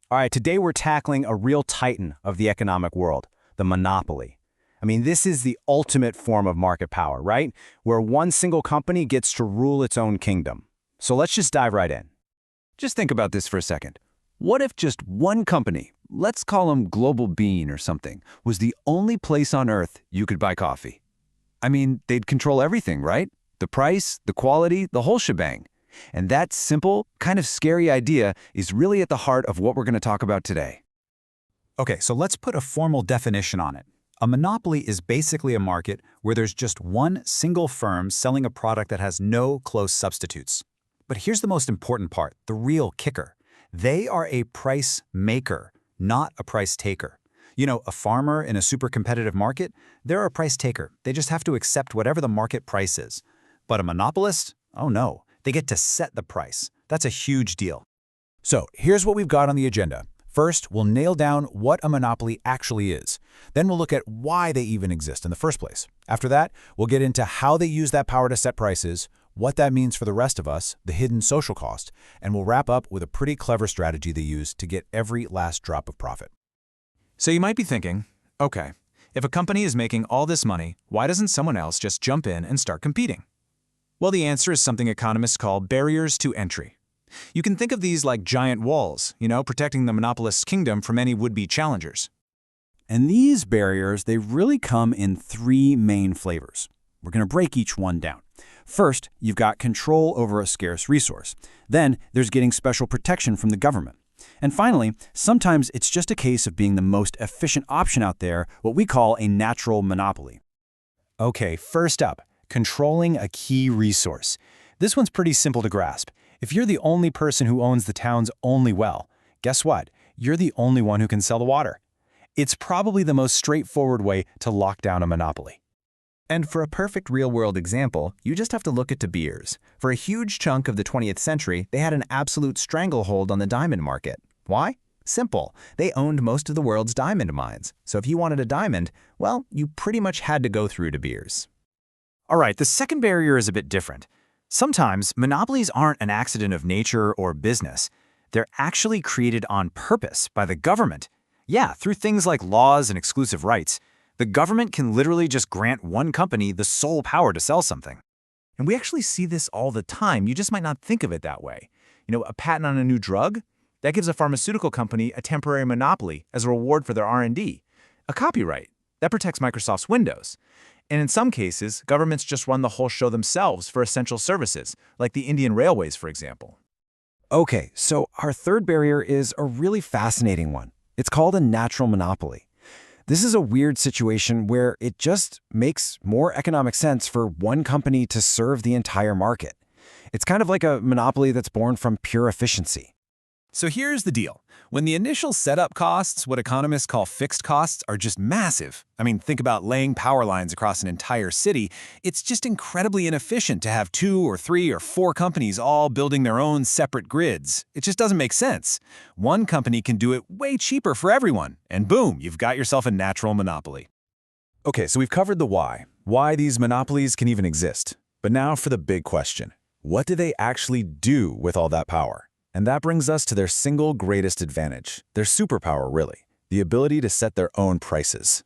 All right, today we're tackling a real titan of the economic world, the monopoly. I mean, this is the ultimate form of market power, right? Where one single company gets to rule its own kingdom. So let's just dive right in. Just think about this for a second. What if just one company, let's call them Global Bean or something, was the only place on Earth you could buy coffee? I mean, they'd control everything, right? The price, the quality, the whole shebang. And that simple, kind of scary idea is really at the heart of what we're going to talk about today. Okay, so let's put a formal definition on it. A monopoly is basically a market where there's just one single firm selling a product that has no close substitutes. But here's the most important part, the real kicker. They are a price maker, not a price taker. You know, a farmer in a super competitive market, they're a price taker. They just have to accept whatever the market price is. But a monopolist? Oh no. They get to set the price. That's a huge deal. So here's what we've got on the agenda. First, we'll nail down what a monopoly actually is. Then we'll look at why they even exist in the first place. After that, we'll get into how they use that power to set prices, what that means for the rest of us, the hidden social cost, and we'll wrap up with a pretty clever strategy they use to get every last drop of profit. So you might be thinking, okay, if a company is making all this money, why doesn't someone else just jump in and start competing? Well, the answer is something economists call barriers to entry. You can think of these like giant walls, protecting the monopolist's kingdom from any would-be challengers. And these barriers, they really come in three main flavors. We're going to break each one down. First, you've got control over a scarce resource. Then, there's getting special protection from the government. And finally, sometimes it's just a case of being the most efficient option out there, what we call a natural monopoly. Okay, first up, controlling a key resource. This one's pretty simple to grasp. If you're the only person who owns the town's only well, guess what? You're the only one who can sell the water. It's probably the most straightforward way to lock down a monopoly. And for a perfect real-world example, you just have to look at De Beers. For a huge chunk of the 20th century, they had an absolute stranglehold on the diamond market. Why? Simple. They owned most of the world's diamond mines. So if you wanted a diamond, well, you pretty much had to go through De Beers. All right, the second barrier is a bit different. Sometimes monopolies aren't an accident of nature or business. They're actually created on purpose by the government. Yeah, through things like laws and exclusive rights. The government can literally just grant one company the sole power to sell something. And we actually see this all the time. You just might not think of it that way. A patent on a new drug? That gives a pharmaceutical company a temporary monopoly as a reward for their R&D. A copyright? That protects Microsoft's Windows. And in some cases, governments just run the whole show themselves for essential services, like the Indian Railways, for example. Okay, so our third barrier is a really fascinating one. It's called a natural monopoly. This is a weird situation where it just makes more economic sense for one company to serve the entire market. It's kind of like a monopoly that's born from pure efficiency. So here's the deal. When the initial setup costs, what economists call fixed costs, are just massive. I mean, think about laying power lines across an entire city. It's just incredibly inefficient to have 2 or 3 or 4 companies all building their own separate grids. It just doesn't make sense. One company can do it way cheaper for everyone, and boom, you've got yourself a natural monopoly. Okay, so we've covered the why these monopolies can even exist. But now for the big question. What do they actually do with all that power? And that brings us to their single greatest advantage, their superpower really, the ability to set their own prices.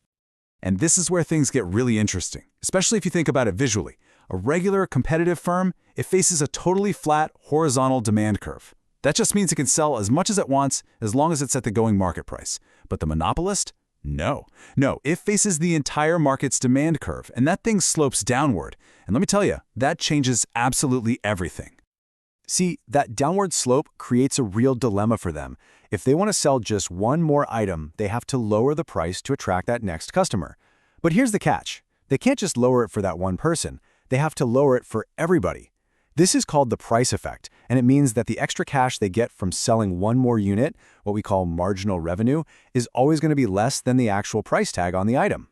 And this is where things get really interesting, especially if you think about it visually. A regular competitive firm, it faces a totally flat, horizontal demand curve. That just means it can sell as much as it wants as long as it's at the going market price. But the monopolist? No, it faces the entire market's demand curve, and that thing slopes downward. And let me tell you, that changes absolutely everything. See, that downward slope creates a real dilemma for them. If they want to sell just one more item, they have to lower the price to attract that next customer. But here's the catch. They can't just lower it for that one person. They have to lower it for everybody. This is called the price effect, and it means that the extra cash they get from selling one more unit, what we call marginal revenue, is always going to be less than the actual price tag on the item.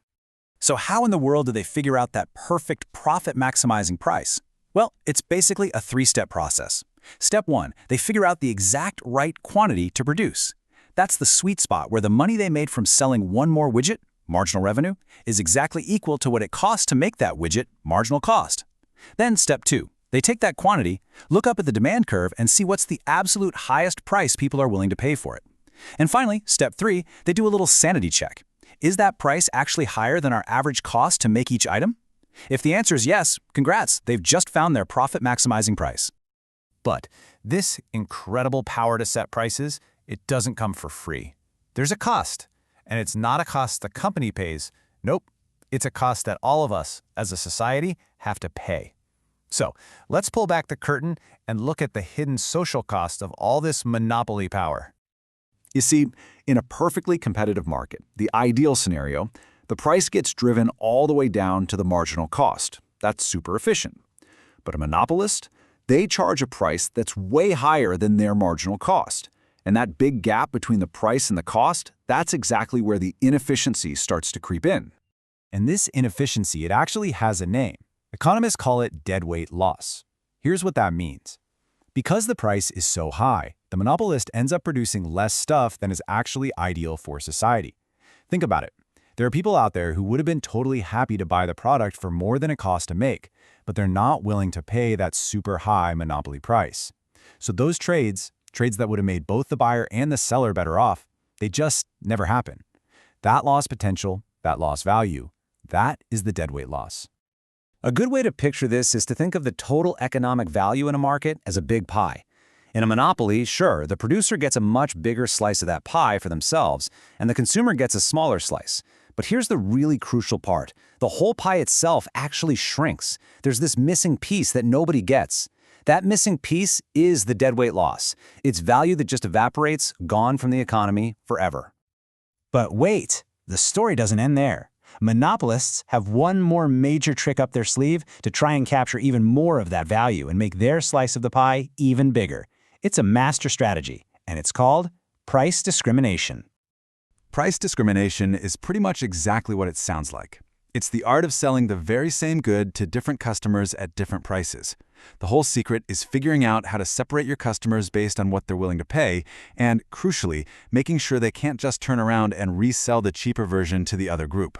So how in the world do they figure out that perfect profit-maximizing price? Well, it's basically a 3-step process. Step 1, they figure out the exact right quantity to produce. That's the sweet spot where the money they made from selling one more widget, marginal revenue, is exactly equal to what it costs to make that widget, marginal cost. Then step 2, they take that quantity, look up at the demand curve, and see what's the absolute highest price people are willing to pay for it. And finally, step 3, they do a little sanity check. Is that price actually higher than our average cost to make each item? If the answer is yes, congrats, they've just found their profit-maximizing price. But this incredible power to set prices, it doesn't come for free. There's a cost, and it's not a cost the company pays. Nope, it's a cost that all of us, as a society, have to pay. So let's pull back the curtain and look at the hidden social cost of all this monopoly power. You see, in a perfectly competitive market, the ideal scenario, the price gets driven all the way down to the marginal cost. That's super efficient. But a monopolist, they charge a price that's way higher than their marginal cost. And that big gap between the price and the cost, that's exactly where the inefficiency starts to creep in. And this inefficiency, it actually has a name. Economists call it deadweight loss. Here's what that means. Because the price is so high, the monopolist ends up producing less stuff than is actually ideal for society. Think about it. There are people out there who would have been totally happy to buy the product for more than it costs to make, but they're not willing to pay that super high monopoly price. So those trades that would have made both the buyer and the seller better off, they just never happen. That lost potential, that lost value, that is the deadweight loss. A good way to picture this is to think of the total economic value in a market as a big pie. In a monopoly, sure, the producer gets a much bigger slice of that pie for themselves, and the consumer gets a smaller slice. But here's the really crucial part. The whole pie itself actually shrinks. There's this missing piece that nobody gets. That missing piece is the deadweight loss. It's value that just evaporates, gone from the economy forever. But wait, the story doesn't end there. Monopolists have one more major trick up their sleeve to try and capture even more of that value and make their slice of the pie even bigger. It's a master strategy, and it's called price discrimination. Price discrimination is pretty much exactly what it sounds like. It's the art of selling the very same good to different customers at different prices. The whole secret is figuring out how to separate your customers based on what they're willing to pay, and, crucially, making sure they can't just turn around and resell the cheaper version to the other group.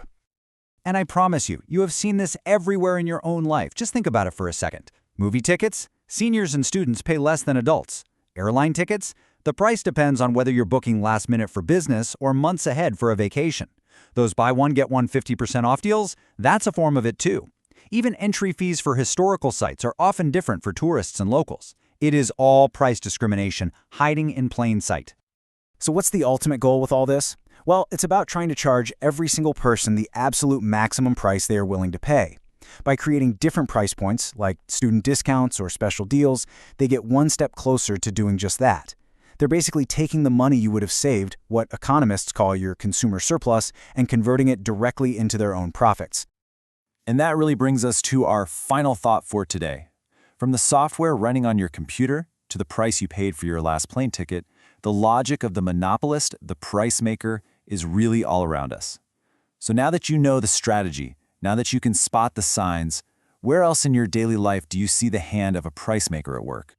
And I promise you, you have seen this everywhere in your own life. Just think about it for a second. Movie tickets? Seniors and students pay less than adults. Airline tickets? The price depends on whether you're booking last minute for business or months ahead for a vacation. Those buy one, get one 50% off deals? That's a form of it too. Even entry fees for historical sites are often different for tourists and locals. It is all price discrimination, hiding in plain sight. So what's the ultimate goal with all this? Well, it's about trying to charge every single person the absolute maximum price they are willing to pay. By creating different price points, like student discounts or special deals, they get one step closer to doing just that. They're basically taking the money you would have saved, what economists call your consumer surplus, and converting it directly into their own profits. And that really brings us to our final thought for today. From the software running on your computer to the price you paid for your last plane ticket, the logic of the monopolist, the price maker, is really all around us. So now that you know the strategy, now that you can spot the signs, where else in your daily life do you see the hand of a price maker at work?